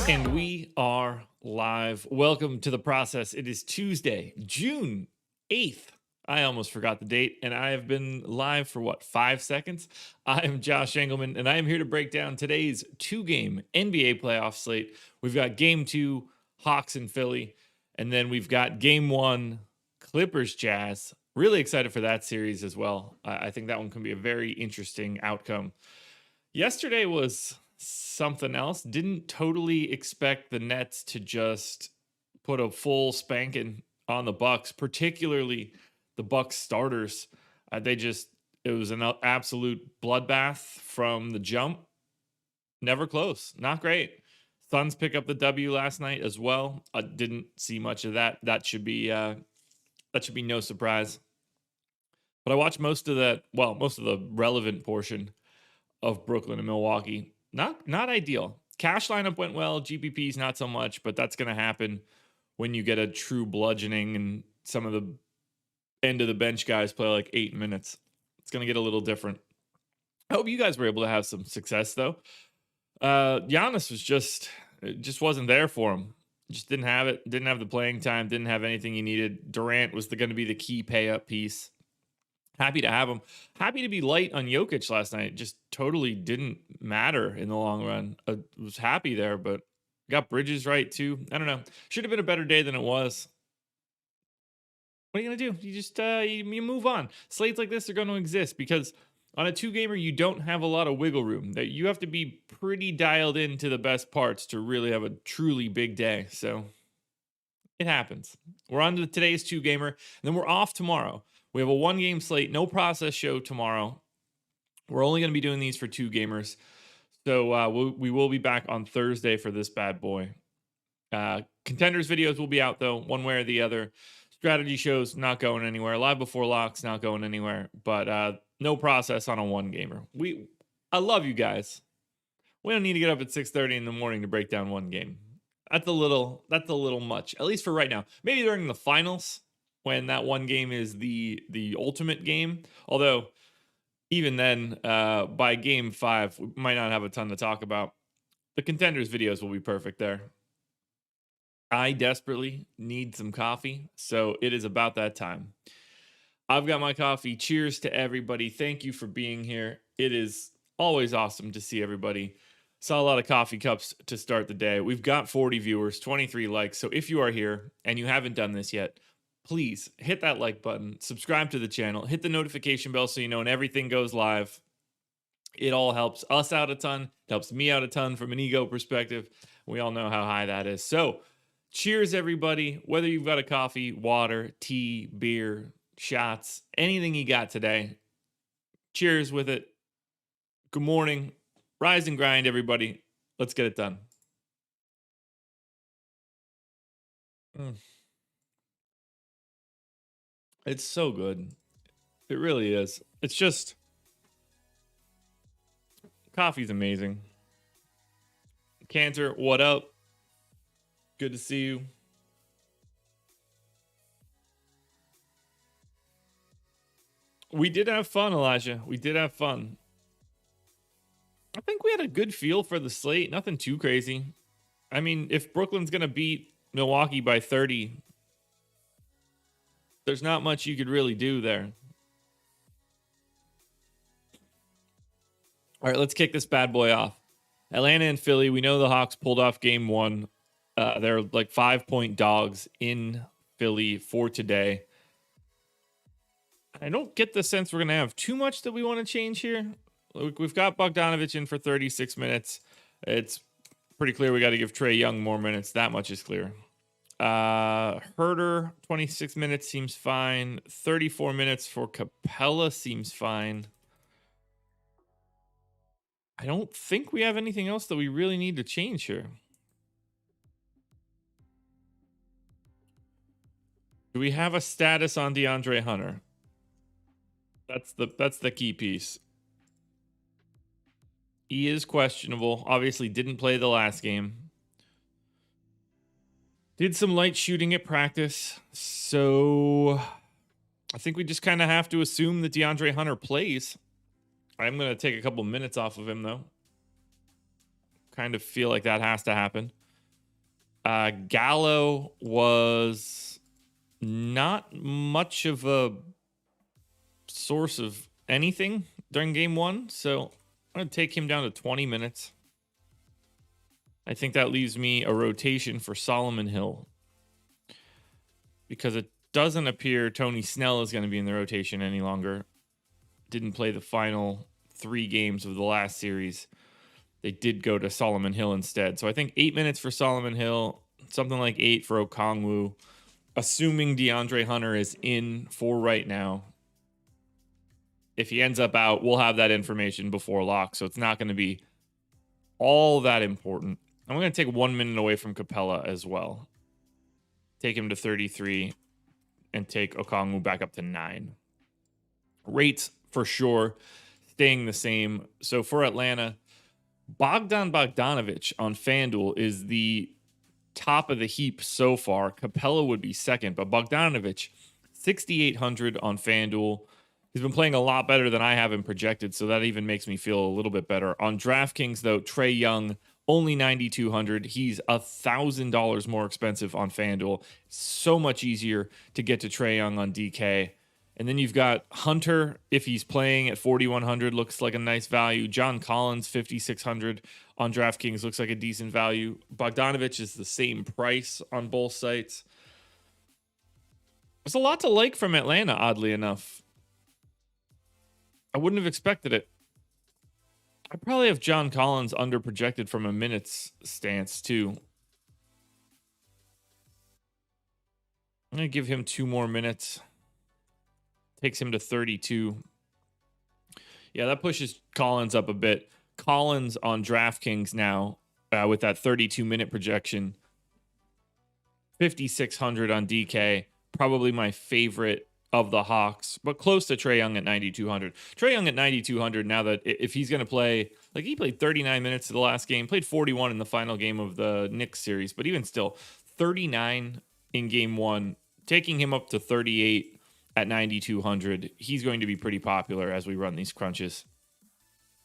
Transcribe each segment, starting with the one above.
And we are live. Welcome to the process. It is Tuesday, June 8th. I almost forgot the date, and I have been live for 5 seconds? I am Josh Engleman, and I am here to break down today's two-game NBA playoff slate. We've got Game 2, Hawks and Philly, and then we've got Game 1, Clippers Jazz. Really excited for that series as well. I think that one can be a very interesting outcome. Yesterday was something else. Didn't totally expect the Nets to just put a full spanking on the Bucks, particularly the Bucks starters. It was an absolute bloodbath from the jump. Never close. Not great. Suns pick up the W last night as well. I didn't see much of that. That should be no surprise. But I watched most of the relevant portion of Brooklyn and Milwaukee. Not ideal. Cash lineup went well. GPP's not so much, but that's going to happen when you get a true bludgeoning and some of the end of the bench guys play like 8 minutes. It's going to get a little different. I hope you guys were able to have some success though. Giannis was just wasn't there for him. Just didn't have it. Didn't have the playing time. Didn't have anything he needed. Durant was going to be the key pay up piece. Happy to have him. Happy to be light on Jokic last night. Just totally didn't matter in the long run. I was happy there, but got Bridges right too. I don't know. Should have been a better day than it was. What are you going to do? You just you move on. Slates like this are going to exist because on a two-gamer, you don't have a lot of wiggle room. That you have to be pretty dialed into the best parts to really have a truly big day. So it happens. We're on to today's two-gamer, and then we're off tomorrow. We have a one-game slate, no process show tomorrow. We're only going to be doing these for two gamers. So we will be back on Thursday for this bad boy. Contenders videos will be out, though, one way or the other. Strategy shows not going anywhere. Live before locks not going anywhere. But no process on a one-gamer. I love you guys. We don't need to get up at 6:30 in the morning to break down one game. That's a little much, at least for right now. Maybe during the finals, when that one game is the ultimate game. Although, even then, by game 5, we might not have a ton to talk about. The contenders videos will be perfect there. I desperately need some coffee, so it is about that time. I've got my coffee. Cheers to everybody. Thank you for being here. It is always awesome to see everybody. Saw a lot of coffee cups to start the day. We've got 40 viewers, 23 likes. So if you are here and you haven't done this yet, please hit that like button, subscribe to the channel, hit the notification bell so you know when everything goes live. It all helps us out a ton. It helps me out a ton from an ego perspective. We all know how high that is. So, cheers, everybody. Whether you've got a coffee, water, tea, beer, shots, anything you got today, cheers with it. Good morning. Rise and grind, everybody. Let's get it done. It's so good. It really is. It's just coffee's amazing. Cantor, what up? Good to see you. We did have fun, Elijah. We did have fun. I think we had a good feel for the slate. Nothing too crazy. I mean, if Brooklyn's going to beat Milwaukee by 30, there's not much you could really do there. All right, let's kick this bad boy off. Atlanta and Philly. We know the Hawks pulled off game one. They're like 5-point dogs in Philly for today. I don't get the sense we're going to have too much that we want to change here. We've got Bogdanovich in for 36 minutes. It's pretty clear we got to give Trae Young more minutes. That much is clear. Herter, 26 minutes seems fine. 34 minutes for Capella seems fine. I don't think we have anything else that we really need to change here. Do we have a status on DeAndre Hunter? That's the key piece. He is questionable. Obviously didn't play the last game. Did some light shooting at practice. So I think we just kind of have to assume that DeAndre Hunter plays. I'm going to take a couple minutes off of him, though. Kind of feel like that has to happen. Gallo was not much of a source of anything during game one, so I'm going to take him down to 20 minutes. I think that leaves me a rotation for Solomon Hill, because it doesn't appear Tony Snell is going to be in the rotation any longer. Didn't play the final 3 games of the last series. They did go to Solomon Hill instead. So I think 8 minutes for Solomon Hill, something like 8 for Okongwu, assuming DeAndre Hunter is in for right now. If he ends up out, we'll have that information before lock, so it's not going to be all that important. I'm going to take 1 minute away from Capella as well. Take him to 33 and take Okongwu back up to 9. Rates for sure staying the same. So for Atlanta, Bogdanovich on FanDuel is the top of the heap so far. Capella would be second, but Bogdanovich, 6,800 on FanDuel. He's been playing a lot better than I have him projected, so that even makes me feel a little bit better. On DraftKings, though, Trae Young, only 9,200. He's $1,000 more expensive on FanDuel. So much easier to get to Trae Young on DK. And then you've got Hunter, if he's playing at 4,100, looks like a nice value. John Collins, 5,600 on DraftKings, looks like a decent value. Bogdanovich is the same price on both sites. There's a lot to like from Atlanta, oddly enough. I wouldn't have expected it. I probably have John Collins under projected from a minutes stance, too. I'm going to give him 2 more minutes. Takes him to 32. Yeah, that pushes Collins up a bit. Collins on DraftKings now with that 32-minute projection. 5,600 on DK. Probably my favorite of the Hawks, but close to Trae Young at 9,200. Trae Young at 9,200 now that if he's going to play, like he played 39 minutes to the last game, played 41 in the final game of the Knicks series, but even still, 39 in game one, taking him up to 38 at 9,200. He's going to be pretty popular as we run these crunches.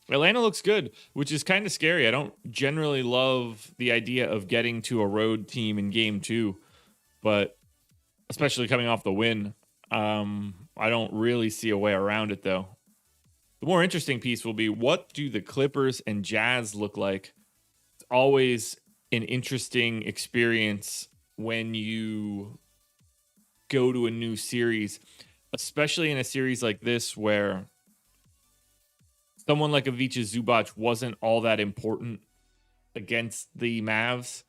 Atlanta looks good, which is kind of scary. I don't generally love the idea of getting to a road team in game 2, but especially coming off the win, I don't really see a way around it, though. The more interesting piece will be, what do the Clippers and Jazz look like? It's always an interesting experience when you go to a new series, especially in a series like this where someone like Ivica Zubac wasn't all that important against the Mavs.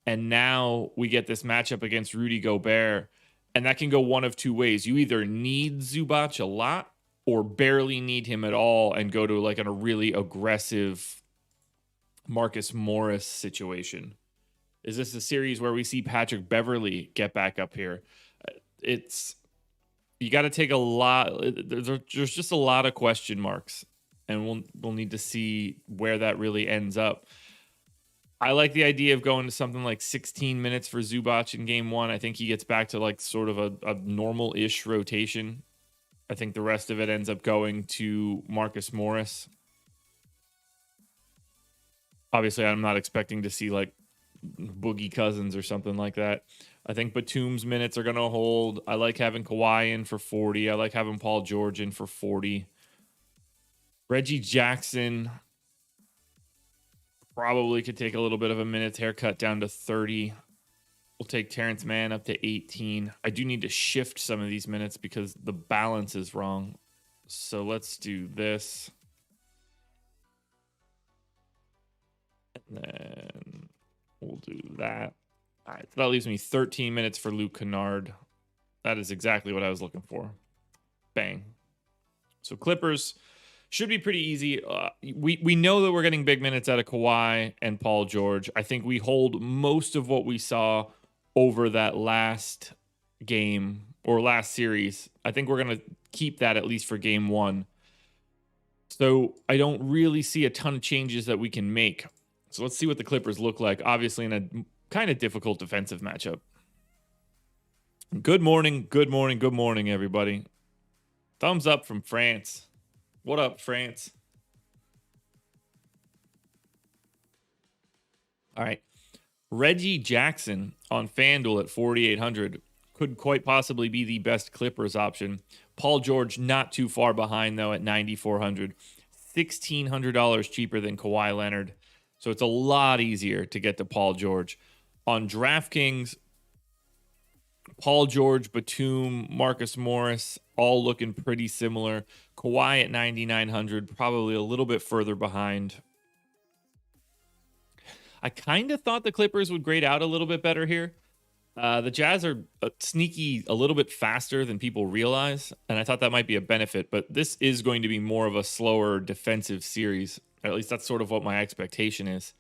And now we get this matchup against Rudy Gobert. And that can go one of two ways. You either need Zubac a lot or barely need him at all and go to like a really aggressive Marcus Morris situation. Is this a series where we see Patrick Beverley get back up here? It's, you got to take a lot. There's just a lot of question marks, and we'll need to see where that really ends up. I like the idea of going to something like 16 minutes for Zubac in game one. I think he gets back to like sort of a normal-ish rotation. I think the rest of it ends up going to Marcus Morris. Obviously, I'm not expecting to see like Boogie Cousins or something like that. I think Batum's minutes are going to hold. I like having Kawhi in for 40. I like having Paul George in for 40. Reggie Jackson probably could take a little bit of a minutes haircut down to 30. We'll take Terrence Mann up to 18. I do need to shift some of these minutes because the balance is wrong. So let's do this. And then we'll do that. All right, so that leaves me 13 minutes for Luke Kennard. That is exactly what I was looking for. Bang. So Clippers should be pretty easy. We know that we're getting big minutes out of Kawhi and Paul George. I think we hold most of what we saw over that last game or last series. I think we're going to keep that at least for game one. So I don't really see a ton of changes that we can make. So let's see what the Clippers look like, obviously in a kind of difficult defensive matchup. Good morning, good morning, good morning, everybody. Thumbs up from France. What up, France? All right. Reggie Jackson on FanDuel at 4,800 could quite possibly be the best Clippers option. Paul George not too far behind, though, at 9,400. $1,600 cheaper than Kawhi Leonard. So it's a lot easier to get to Paul George. On DraftKings, Paul George, Batum, Marcus Morris, all looking pretty similar. Kawhi at 9,900, probably a little bit further behind. I kind of thought the Clippers would grade out a little bit better here. The Jazz are sneaky a little bit faster than people realize, and I thought that might be a benefit, but this is going to be more of a slower defensive series. Or at least that's sort of what my expectation is.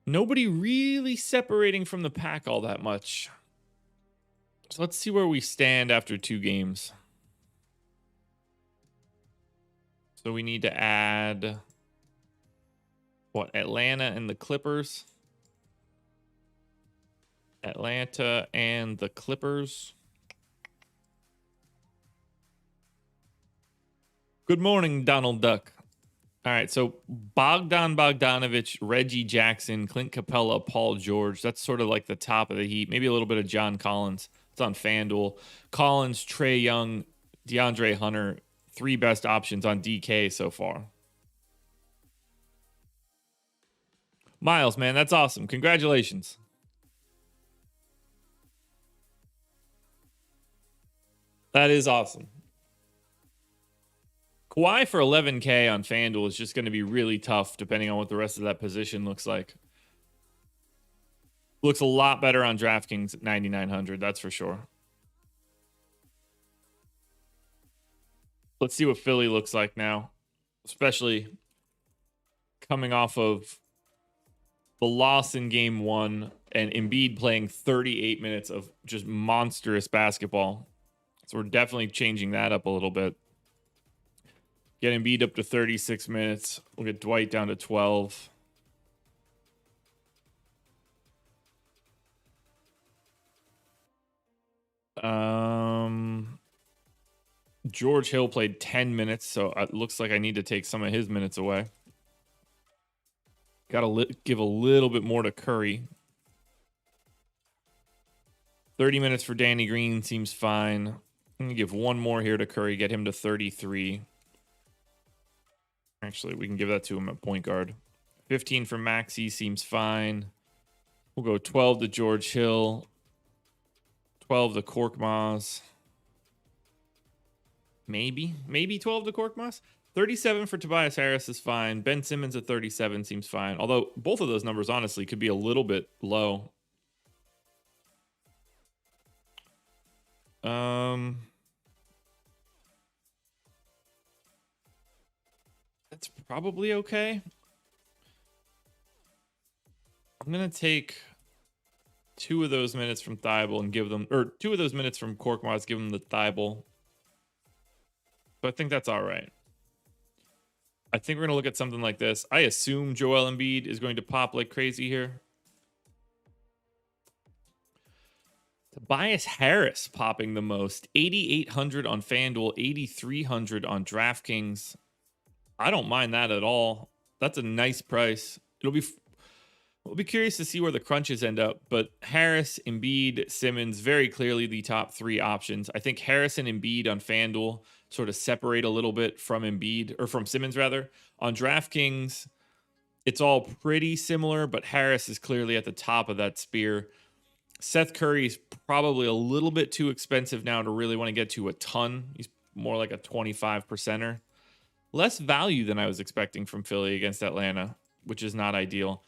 Nobody really separating from the pack all that much. So let's see where we stand after 2 games. So we need to add, what, Atlanta and the Clippers? Atlanta and the Clippers. Good morning, Donald Duck. All right, so Bogdan Bogdanovic, Reggie Jackson, Clint Capella, Paul George. That's sort of like the top of the heap. Maybe a little bit of John Collins. It's on FanDuel. Collins, Trae Young, DeAndre Hunter. 3 best options on DK so far. Miles, man, that's awesome. Congratulations. That is awesome. Kawhi for 11K on FanDuel is just going to be really tough depending on what the rest of that position looks like. Looks a lot better on DraftKings at 9,900, that's for sure. Let's see what Philly looks like now, especially coming off of the loss in game 1 and Embiid playing 38 minutes of just monstrous basketball. So we're definitely changing that up a little bit. Get Embiid up to 36 minutes. We'll get Dwight down to 12. George Hill played 10 minutes, so it looks like I need to take some of his minutes away. Got to give a little bit more to Curry. 30 minutes for Danny Green seems fine. I'm going to give one more here to Curry, get him to 33. Actually, we can give that to him at point guard. 15 for Maxey seems fine. We'll go 12 to George Hill. 12 to Korkmaz. Maybe 12 to Korkmaz. 37 for Tobias Harris is fine. Ben Simmons at 37 seems fine. Although both of those numbers, honestly, could be a little bit low. That's probably okay. I'm going to take 2 of those minutes from Thibault and give them, or 2 of those minutes from Korkmaz, give them the Thibault. So I think that's all right. I think we're going to look at something like this. I assume Joel Embiid is going to pop like crazy here. Tobias Harris popping the most. 8,800 on FanDuel, 8,300 on DraftKings. I don't mind that at all. That's a nice price. We'll be curious to see where the crunches end up, but Harris, Embiid, Simmons, very clearly the top 3 options. I think Harris and Embiid on FanDuel sort of separate a little bit from Embiid, or from Simmons rather. On DraftKings, it's all pretty similar, but Harris is clearly at the top of that spear. Seth Curry is probably a little bit too expensive now to really want to get to a ton. He's more like a 25%er. Less value than I was expecting from Philly against Atlanta, which is not ideal.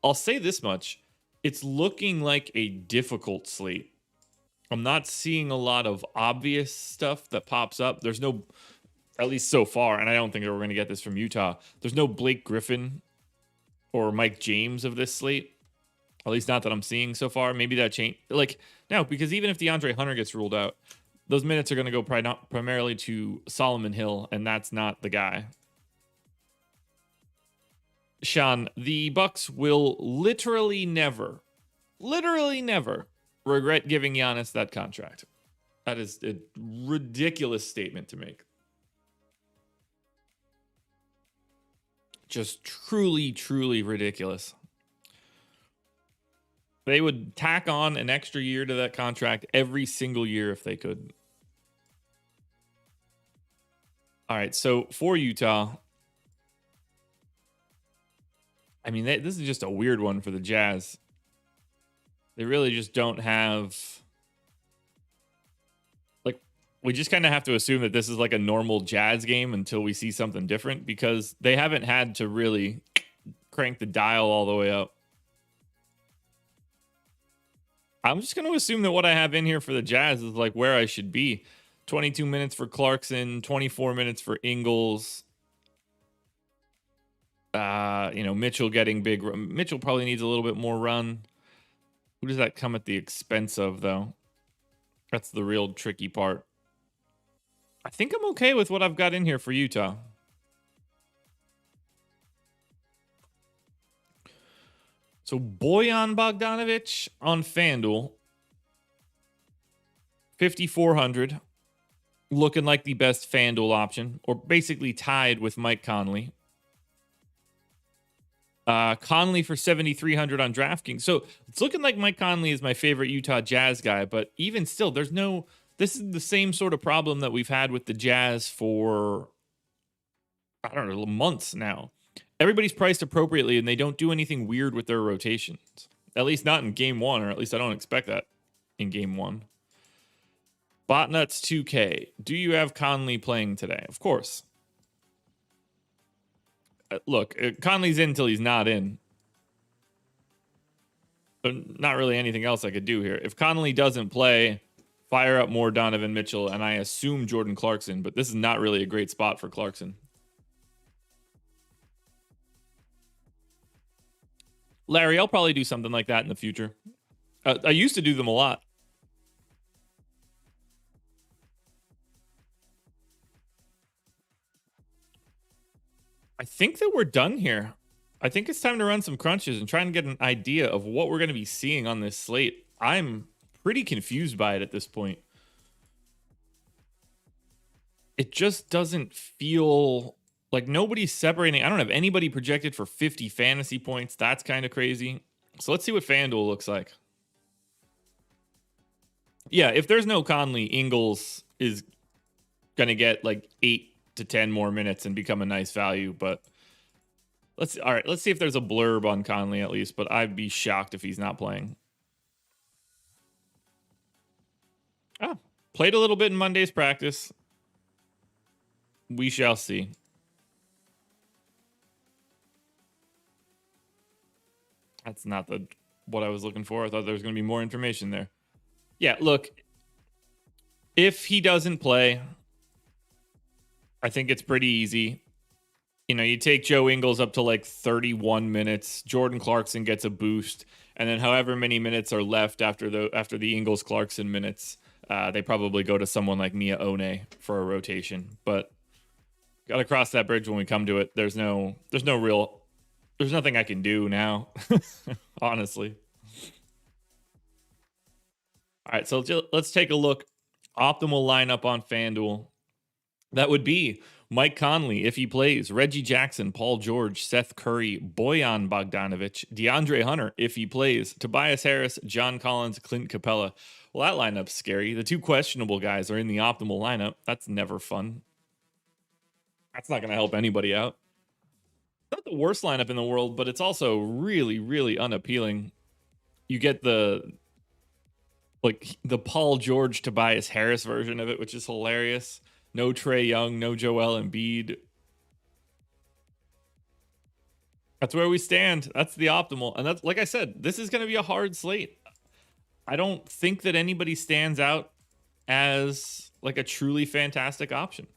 I'll say this much. It's looking like a difficult slate. I'm not seeing a lot of obvious stuff that pops up. There's no, at least so far, and I don't think that we're going to get this from Utah. There's no Blake Griffin or Mike James of this slate. At least not that I'm seeing so far. Maybe that changed. Like, no, because even if DeAndre Hunter gets ruled out, those minutes are going to go primarily to Solomon Hill, and that's not the guy. Sean, the Bucks will literally never regret giving Giannis that contract. That is a ridiculous statement to make. Just truly ridiculous. They would tack on an extra year to that contract every single year if they could. All right, so for Utah, I mean, this is just a weird one for the Jazz. They really just don't have... Like, we just kind of have to assume that this is like a normal Jazz game until we see something different, because they haven't had to really crank the dial all the way up. I'm just going to assume that what I have in here for the Jazz is like where I should be. 22 minutes for Clarkson, 24 minutes for Ingles. Mitchell getting big. Mitchell probably needs a little bit more run. Who does that come at the expense of, though? That's the real tricky part. I think I'm okay with what I've got in here for Utah. So Bojan Bogdanovic on FanDuel, 5,400, looking like the best FanDuel option, or basically tied with Mike Conley. Conley for 7,300 on DraftKings. So it's looking like Mike Conley is my favorite Utah Jazz guy, but even still, this is the same sort of problem that we've had with the Jazz for, I don't know, months now. Everybody's priced appropriately, and they don't do anything weird with their rotations. At least not in game 1, or at least I don't expect that in game 1. Botnuts 2K. Do you have Conley playing today? Of course. Look, Conley's in until he's not in. But not really anything else I could do here. If Conley doesn't play, fire up more Donovan Mitchell, and I assume Jordan Clarkson, but this is not really a great spot for Clarkson. Larry, I'll probably do something like that in the future. I used to do them a lot. I think that we're done here. I think it's time to run some crunches and try and get an idea of what we're going to be seeing on this slate. I'm pretty confused by it at this point. It just doesn't feel like nobody's separating. I don't have anybody projected for 50 fantasy points. That's kind of crazy. So let's see what FanDuel looks like. Yeah, if there's no Conley, Ingles is going to get like 8 to 10 more minutes and become a nice value. But let's see if there's a blurb on Conley at least. But I'd be shocked if he's not playing. Played a little bit in Monday's practice. We shall see. That's not what I was looking for. I thought there was going to be more information there. Yeah, look, if he doesn't play, I think it's pretty easy. You know, you take Joe Ingles up to like 31 minutes. Jordan Clarkson gets a boost, and then however many minutes are left after the Ingles Clarkson minutes, they probably go to someone like Mia One for a rotation. But got to cross that bridge when we come to it. There's nothing I can do now, honestly. All right, so let's take a look. Optimal lineup on FanDuel. That would be Mike Conley, if he plays, Reggie Jackson, Paul George, Seth Curry, Bojan Bogdanovic, DeAndre Hunter, if he plays, Tobias Harris, John Collins, Clint Capella. Well, that lineup's scary. The two questionable guys are in the optimal lineup. That's never fun. That's not going to help anybody out. Not the worst lineup in the world, but it's also really, really unappealing. You get the Paul George, Tobias Harris version of it, which is hilarious. No Trae Young, no Joel Embiid. That's where we stand. That's the optimal. And that's, like I said, this is going to be a hard slate. I don't think that anybody stands out as like a truly fantastic option.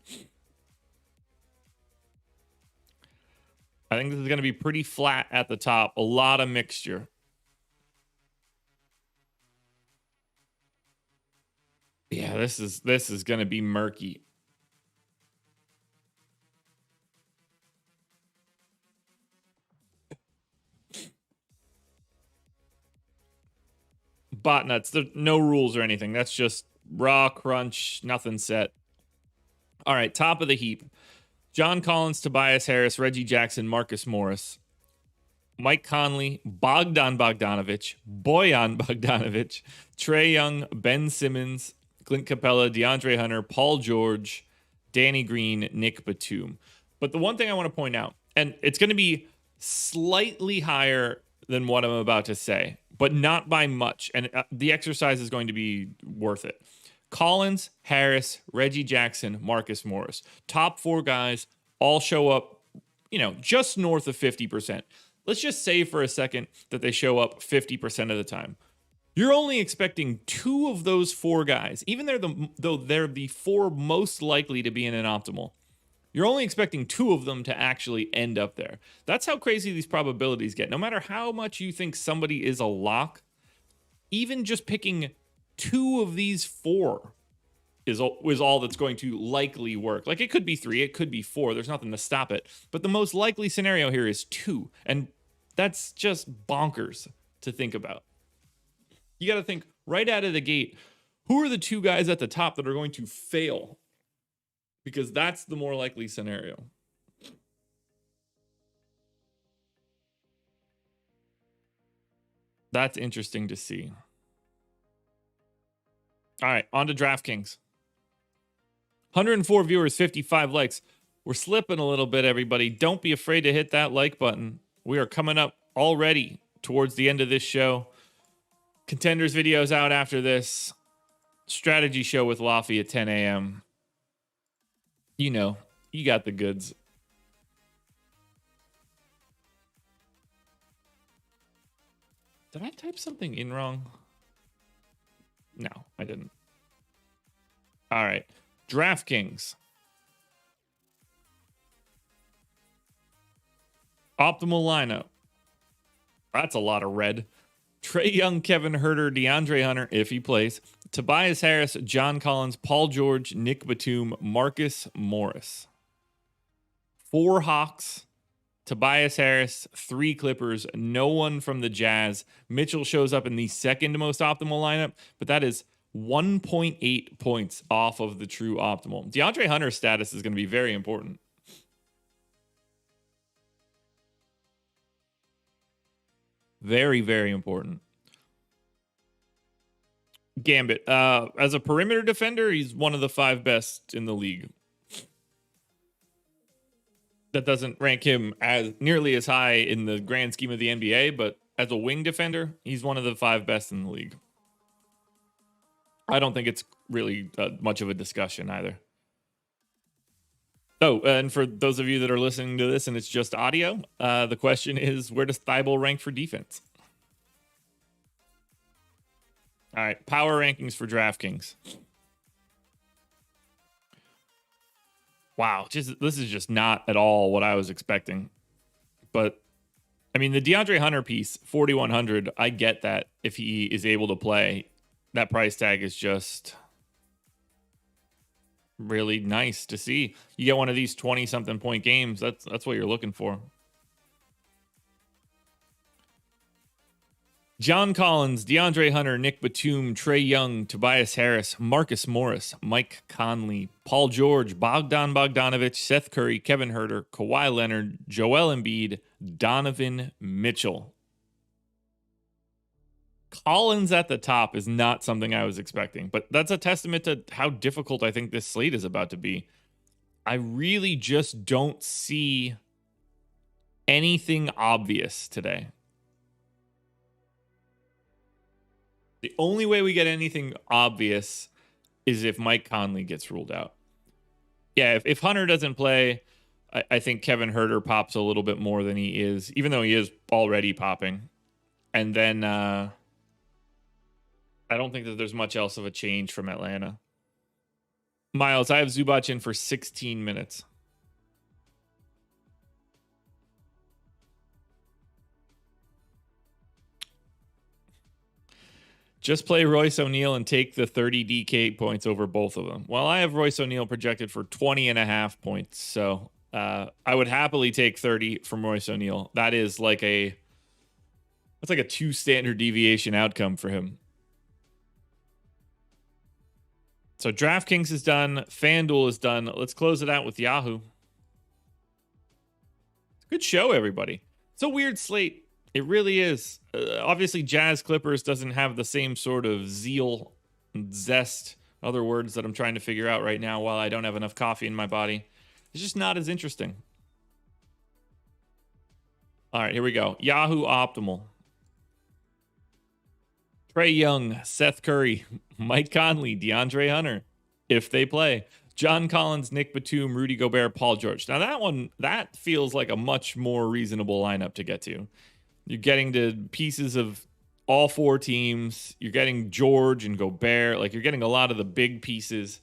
I think this is going to be pretty flat at the top. A lot of mixture. Yeah, this is going to be murky. Bot nuts. There's no rules or anything. That's just raw crunch, nothing set. All right, top of the heap. John Collins, Tobias Harris, Reggie Jackson, Marcus Morris, Mike Conley, Bojan Bogdanovic, Trae Young, Ben Simmons, Clint Capella, DeAndre Hunter, Paul George, Danny Green, Nick Batum. But the one thing I want to point out, and it's going to be slightly higher than what I'm about to say, but not by much. And the exercise is going to be worth it. Collins, Harris, Reggie Jackson, Marcus Morris. Top four guys all show up, just north of 50%. Let's just say for a second that they show up 50% of the time. You're only expecting two of those four guys, even though they're the four most likely to be in an optimal. You're only expecting two of them to actually end up there. That's how crazy these probabilities get. No matter how much you think somebody is a lock, even just picking two of these four is all that's going to likely work. Like, it could be three, it could be four. There's nothing to stop it. But the most likely scenario here is two. And that's just bonkers to think about. You got to think right out of the gate, who are the two guys at the top that are going to fail? Because that's the more likely scenario. That's interesting to see. All right, on to DraftKings. 104 viewers, 55 likes. We're slipping a little bit, everybody. Don't be afraid to hit that like button. We are coming up already towards the end of this show. Contenders videos out after this. Strategy show with Laffy at 10 a.m. You got the goods. Did I type something in wrong? No, I didn't. All right. DraftKings. Optimal lineup. That's a lot of red. Trae Young, Kevin Huerter, DeAndre Hunter, if he plays. Tobias Harris, John Collins, Paul George, Nick Batum, Marcus Morris. 4 Hawks, Tobias Harris, 3 Clippers, no one from the Jazz. Mitchell shows up in the second most optimal lineup, but that is 1.8 points off of the true optimal. DeAndre Hunter's status is going to be very important. Very, very important. Gambit. As a perimeter defender, he's one of the 5 best in the league. That doesn't rank him as nearly as high in the grand scheme of the NBA, but as a wing defender, he's one of the 5 best in the league. I don't think it's really much of a discussion either. Oh, and for those of you that are listening to this and it's just audio, the question is, where does Thibault rank for defense? All right, power rankings for DraftKings. Wow, this is just not at all what I was expecting. But I mean, the DeAndre Hunter piece, 4,100, I get that if he is able to play. That price tag is just really nice to see. You get one of these 20-something point games, that's what you're looking for. John Collins, DeAndre Hunter, Nick Batum, Trae Young, Tobias Harris, Marcus Morris, Mike Conley, Paul George, Bogdan Bogdanovic, Seth Curry, Kevin Huerter, Kawhi Leonard, Joel Embiid, Donovan Mitchell. Collins at the top is not something I was expecting, but that's a testament to how difficult I think this slate is about to be. I really just don't see anything obvious today. The only way we get anything obvious is if Mike Conley gets ruled out. Yeah, if Hunter doesn't play, I think Kevin Huerter pops a little bit more than he is, even though he is already popping. And then I don't think that there's much else of a change from Atlanta. Miles, I have Zubac in for 16 minutes. Just play Royce O'Neal and take the 30 DK points over both of them. Well, I have Royce O'Neal projected for 20.5 points. So I would happily take 30 from Royce O'Neal. That's like a 2 standard deviation outcome for him. So DraftKings is done. FanDuel is done. Let's close it out with Yahoo. Good show, everybody. It's a weird slate. It really is. Obviously, Jazz Clippers doesn't have the same sort of zeal and zest, other words that I'm trying to figure out right now while I don't have enough coffee in my body. It's just not as interesting. All right, here we go. Yahoo Optimal. Trae Young, Seth Curry, Mike Conley, DeAndre Hunter, if they play. John Collins, Nick Batum, Rudy Gobert, Paul George. Now that feels like a much more reasonable lineup to get to. You're getting to pieces of all 4 teams. You're getting George and Gobert. Like, you're getting a lot of the big pieces.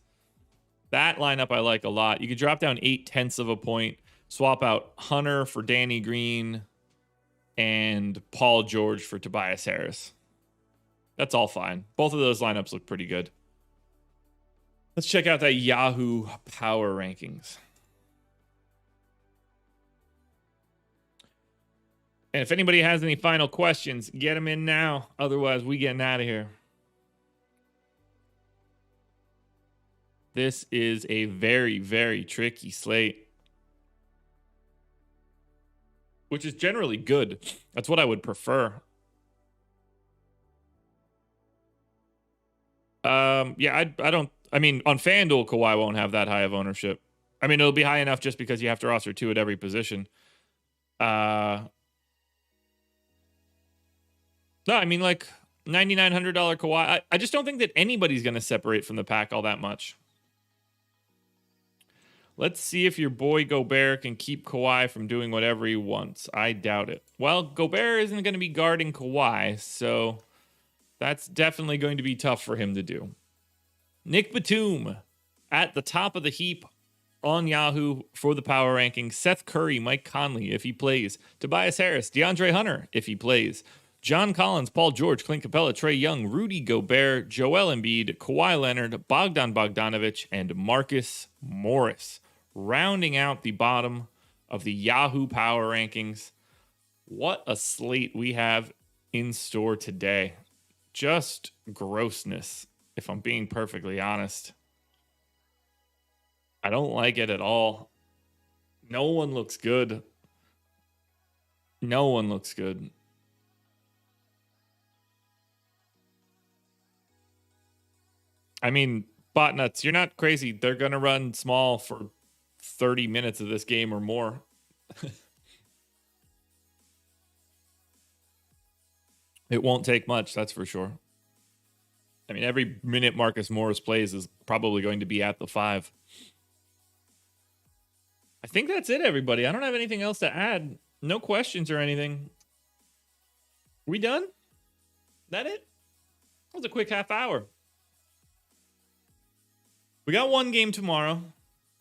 That lineup I like a lot. You could drop down 0.8 of a point, swap out Hunter for Danny Green, and Paul George for Tobias Harris. That's all fine. Both of those lineups look pretty good. Let's check out that Yahoo power rankings. And if anybody has any final questions, get them in now. Otherwise, we getting out of here. This is a very, very tricky slate, which is generally good. That's what I would prefer. Yeah, I mean, on FanDuel, Kawhi won't have that high of ownership. I mean, it'll be high enough just because you have to roster 2 at every position. No, I mean, like $9,900 Kawhi. I just don't think that anybody's going to separate from the pack all that much. Let's see if your boy Gobert can keep Kawhi from doing whatever he wants. I doubt it. Well, Gobert isn't going to be guarding Kawhi, so that's definitely going to be tough for him to do. Nick Batum at the top of the heap on Yahoo for the power rankings. Seth Curry, Mike Conley, if he plays. Tobias Harris, DeAndre Hunter, if he plays. John Collins, Paul George, Clint Capella, Trae Young, Rudy Gobert, Joel Embiid, Kawhi Leonard, Bogdan Bogdanovic, and Marcus Morris. Rounding out the bottom of the Yahoo power rankings. What a slate we have in store today. Just grossness, if I'm being perfectly honest. I don't like it at all. No one looks good. No one looks good. I mean, bot nuts, you're not crazy. They're going to run small for 30 minutes of this game or more. It won't take much, that's for sure. I mean, every minute Marcus Morris plays is probably going to be at the 5. I think that's it, everybody. I don't have anything else to add. No questions or anything. We done? That it? That was a quick half hour. We got one game tomorrow.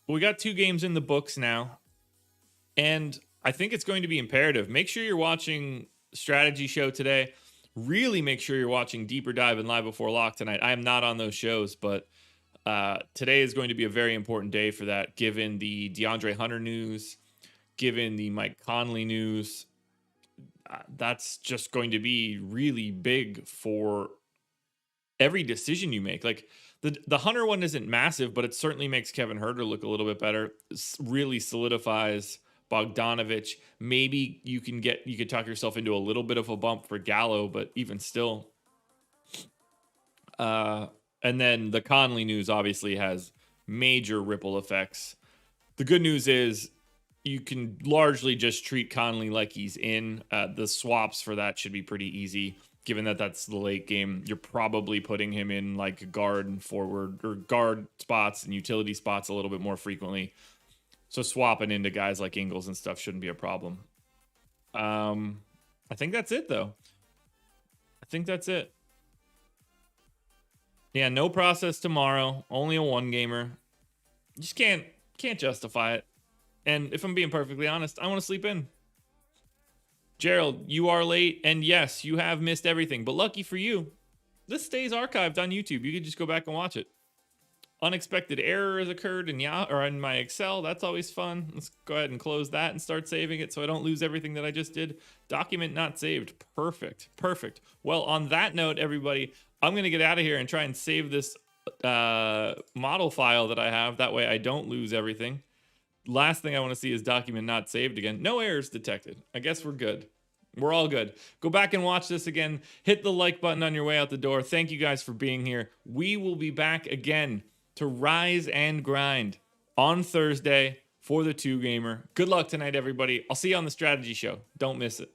We got 2 games in the books now. And I think it's going to be imperative. Make sure you're watching Strategy Show today. Really make sure you're watching Deeper Dive and Live Before Lock tonight. I am not on those shows, but today is going to be a very important day for that, given the DeAndre Hunter news, given the Mike Conley news. That's just going to be really big for every decision you make. Like the Hunter one isn't massive, but it certainly makes Kevin Huerter look a little bit better. Really solidifies Bogdanovic. Maybe you could talk yourself into a little bit of a bump for Gallo, but even still. And then the Conley news obviously has major ripple effects. The good news is you can largely just treat Conley like he's in. The swaps for that should be pretty easy. Given that that's the late game, you're probably putting him in like guard and forward or guard spots and utility spots a little bit more frequently. So swapping into guys like Ingles and stuff shouldn't be a problem. I think that's it, though. I think that's it. Yeah, no process tomorrow. Only a 1-gamer. Just can't justify it. And if I'm being perfectly honest, I want to sleep in. Gerald, you are late, and yes, you have missed everything. But lucky for you, this stays archived on YouTube. You can just go back and watch it. Unexpected error has occurred in my Excel. That's always fun. Let's go ahead and close that and start saving it so I don't lose everything that I just did. Document not saved. Perfect. Perfect. Well, on that note, everybody, I'm going to get out of here and try and save this model file that I have. That way I don't lose everything. Last thing I want to see is document not saved again. No errors detected. I guess we're good. We're all good. Go back and watch this again. Hit the like button on your way out the door. Thank you guys for being here. We will be back again to rise and grind on Thursday for the 2-gamer. Good luck tonight, everybody. I'll see you on the strategy show. Don't miss it.